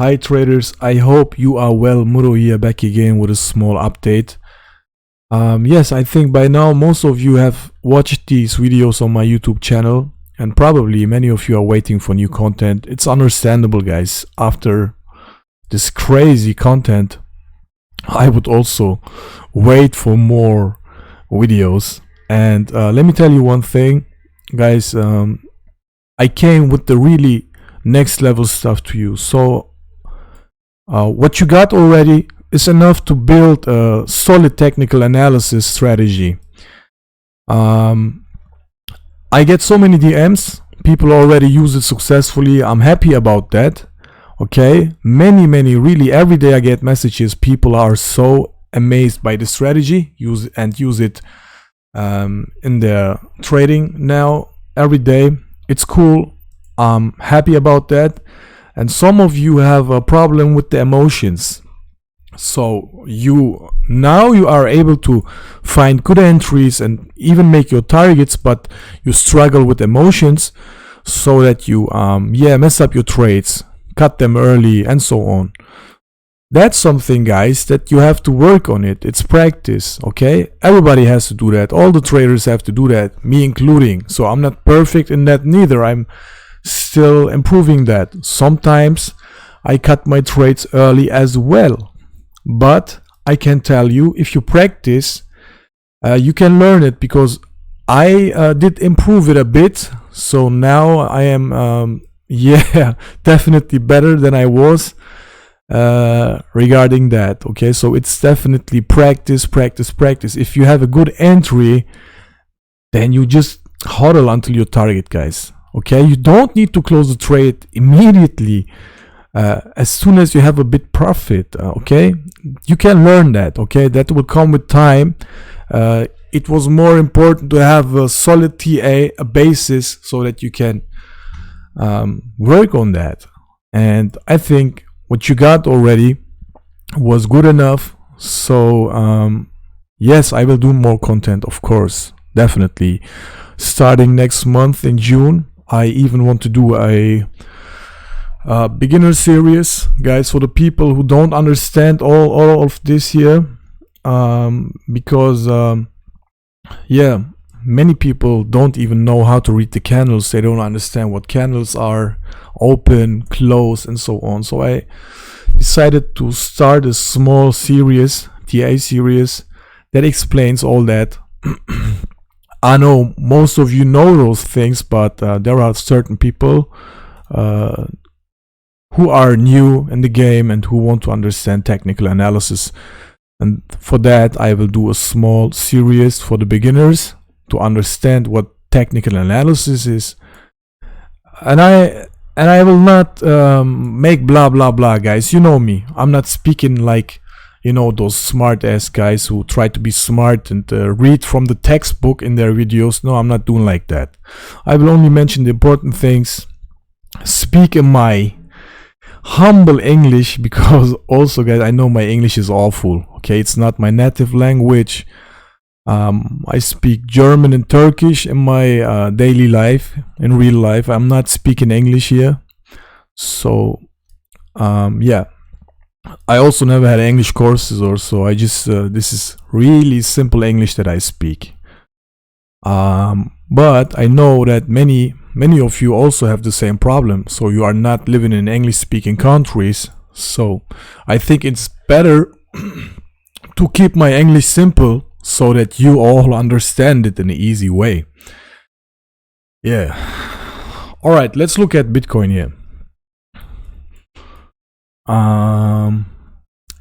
Hi traders, I hope you are well. Muro here, back again with a small update. Yes, I think by now most of you have watched these videos on my YouTube channel, and probably many of you are waiting for new content. It's understandable, guys. After this crazy content, I would also wait for more videos. And let me tell you one thing, guys. I came with the really next level stuff to you. So what you got already is enough to build a solid technical analysis strategy. I get so many DMs. People already use it successfully. I'm happy about that. Okay, many really every day I get messages. People are so amazed by the strategy, use it in their trading now every day. It's cool. I'm happy about that. And some of you have a problem with the emotions. So you are able to find good entries and even make your targets, but you struggle with emotions, so that you mess up your trades, cut them early, and so on. That's something, guys, that you have to work on it. It's practice, okay? Everybody has to do that. All the traders have to do that, me including. So I'm not perfect in that neither. I'm still improving that. Sometimes I cut my trades early as well. But I can tell you, if you practice, you can learn it, because I did improve it a bit. So now I am, definitely better than I was regarding that. Okay, so it's definitely practice. If you have a good entry, then you just hodl until your target, guys. Okay, you don't need to close the trade immediately as soon as you have a bit profit. Okay, you can learn that. Okay, that will come with time. It was more important to have a solid TA, a basis, so that you can work on that. And I think what you got already was good enough. So yes, I will do more content, of course, definitely, starting next month in June. I even want to do a beginner series, guys, for the people who don't understand all of this here, because many people don't even know how to read the candles. They don't understand what candles are, open, close, and so on. So I decided to start a small series, TA series, that explains all that. I know most of you know those things, but there are certain people who are new in the game and who want to understand technical analysis. And for that, I will do a small series for the beginners to understand what technical analysis is. And I will not make blah blah blah, guys. You know me. I'm not speaking like, you know, those smart ass guys who try to be smart and read from the textbook in their videos. No, I'm not doing like that. I will only mention the important things, speak in my humble English, because also, guys, I know my English is awful. Okay, it's not my native language. I speak German and Turkish in my daily life, in real life. I'm not speaking English here. So I also never had English courses or so. I just this is really simple English that I speak. But I know that many of you also have the same problem. So you are not living in English speaking countries. So I think it's better to keep my English simple, so that you all understand it in an easy way. Yeah. All right, let's look at Bitcoin here.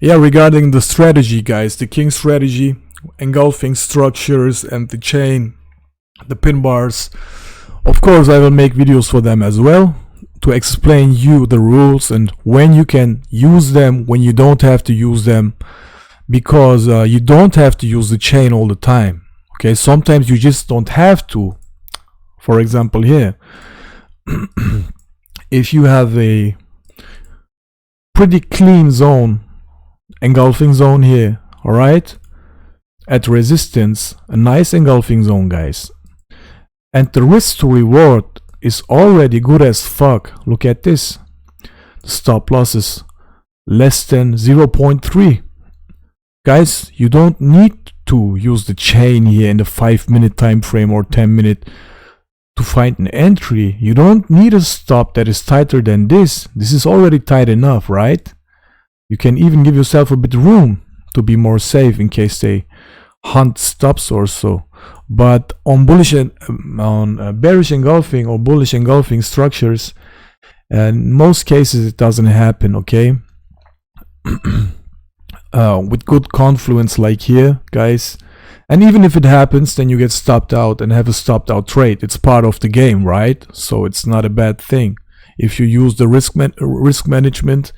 Regarding the strategy, guys, the King strategy, engulfing structures and the chain, the pin bars. Of course, I will make videos for them as well, to explain you the rules and when you can use them, when you don't have to use them, because you don't have to use the chain all the time. Okay, sometimes you just don't have to. For example, here, if you have a pretty clean zone, engulfing zone here, all right, at resistance, a nice engulfing zone, guys, and the risk to reward is already good as fuck. Look at this. The stop loss is less than 0.3. Guys, you don't need to use the chain here in the 5-minute time frame or 10-minute to find an entry. You don't need a stop that is tighter than this. This is already tight enough, right? You can even give yourself a bit of room to be more safe in case they hunt stops or so. But on bullish and bearish engulfing or bullish engulfing structures, in most cases it doesn't happen, okay? With good confluence like here, guys, and even if it happens, then you get stopped out and have a stopped out trade. It's part of the game, right? So it's not a bad thing. If you use the risk management,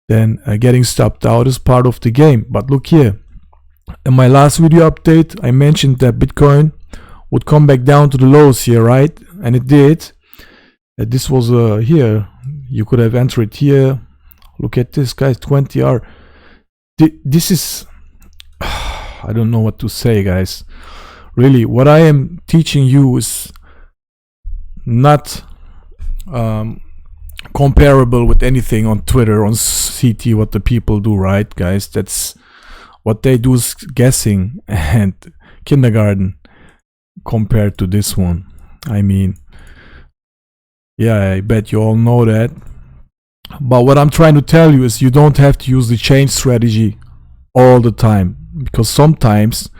then getting stopped out is part of the game. But look here, in my last video update, I mentioned that Bitcoin would come back down to the lows here, right? And it did. This was here. You could have entered here. Look at this, guys, 20R. This is, I don't know what to say, guys. Really, what I am teaching you is not comparable with anything on Twitter, on CT, what the people do, right, guys? That's what they do, is guessing and kindergarten compared to this one. I mean, yeah, I bet you all know that. But what I'm trying to tell you is you don't have to use the chain strategy all the time, because sometimes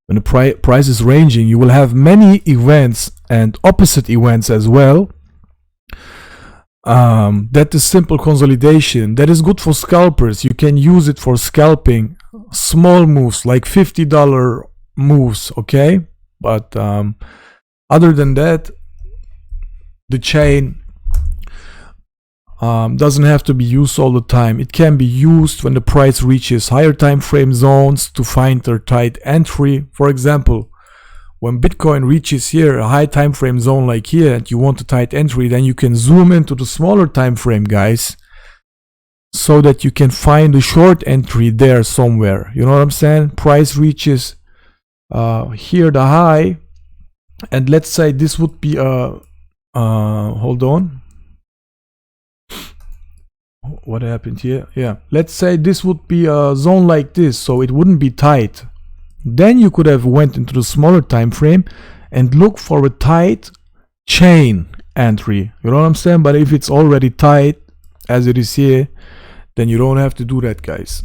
when the price is ranging, you will have many events and opposite events as well. That is simple consolidation. That is good for scalpers. You can use it for scalping small moves like $50 moves, okay? But other than that, the chain doesn't have to be used all the time. It can be used when the price reaches higher time frame zones to find a tight entry. For example, when Bitcoin reaches here a high time frame zone like here and you want a tight entry, then you can zoom into the smaller time frame, guys, so that you can find a short entry there somewhere. You know what I'm saying? Price reaches here the high, and let's say this would be a hold on, what happened here? Yeah, let's say this would be a zone like this, so it wouldn't be tight. Then you could have went into the smaller time frame and look for a tight chain entry. You know what I'm saying? But if it's already tight as it is here, then you don't have to do that, guys.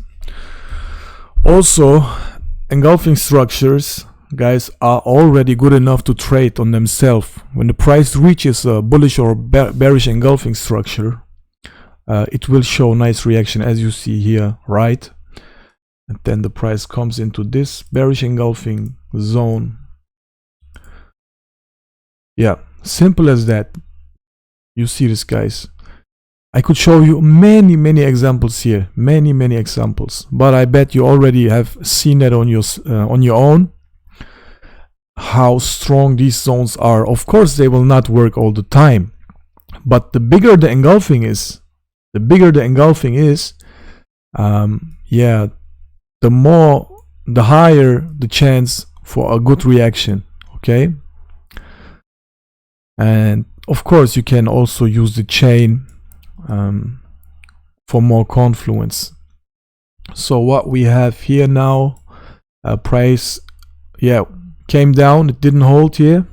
Also, engulfing structures, guys, are already good enough to trade on themselves. When the price reaches a bullish or bearish engulfing structure, it will show nice reaction, as you see here, right? And then the price comes into this bearish engulfing zone. Yeah, simple as that. You see this, guys. I could show you many examples here, many examples, but I bet you already have seen that on your own, how strong these zones are. Of course, they will not work all the time, but the bigger the engulfing is, yeah, the higher the chance for a good reaction, okay? And of course, you can also use the chain for more confluence. So what we have here now, price, yeah, came down, it didn't hold here.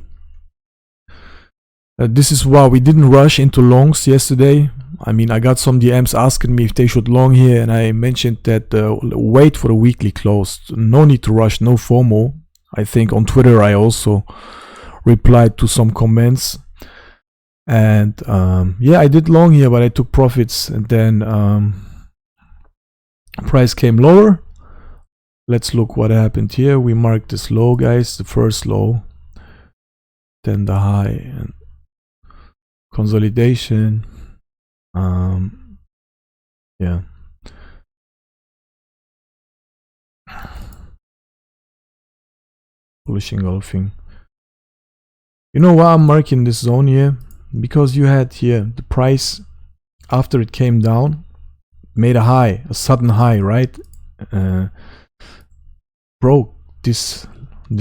This is why we didn't rush into longs yesterday. I mean, I got some DMs asking me if they should long here, and I mentioned that wait for the weekly close. No need to rush, no FOMO. I think on Twitter I also replied to some comments. And yeah, I did long here, but I took profits, and then price came lower. Let's look what happened here. We marked this low, guys, the first low, then the high, and consolidation. Yeah, bullish engulfing. You know why I'm marking this zone here? Because you had here the price after it came down made a high, a sudden high, right? Broke this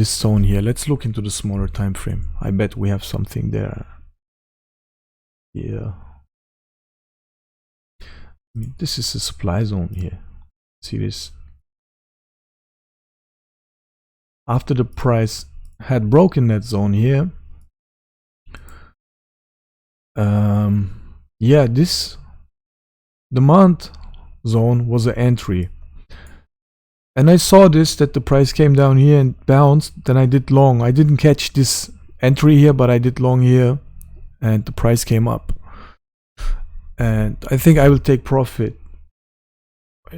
zone here. Let's look into the smaller time frame. I bet we have something there. Yeah, This is the supply zone here. See this? After the price had broken that zone here, yeah, this demand zone was an entry, and I saw this, that the price came down here and bounced. Then I did long. I didn't catch this entry here, but I did long here, and the price came up, and I think I will take profit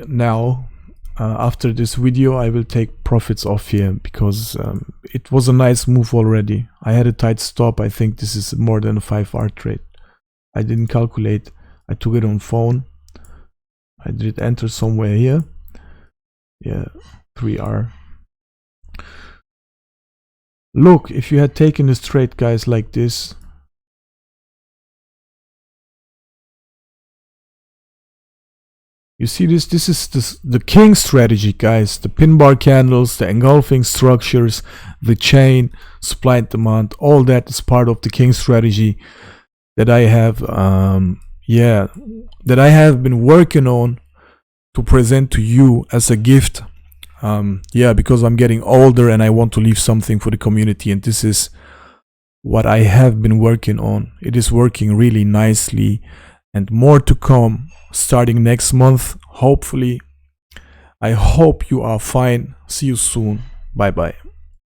now. After this video, I will take profits off here, because it was a nice move already. I had a tight stop. I think this is more than a 5R trade. I didn't calculate. I took it on phone. I did enter somewhere here. Yeah, 3R. Look, if you had taken this trade, guys, like this, you see this? This is the king strategy, guys. The pin bar candles, the engulfing structures, the chain, supply and demand, all that is part of the king strategy that I have, that I have been working on to present to you as a gift. Because I'm getting older and I want to leave something for the community, and this is what I have been working on. It is working really nicely, and more to come starting next month, hopefully. I hope you are fine. See you soon. Bye bye.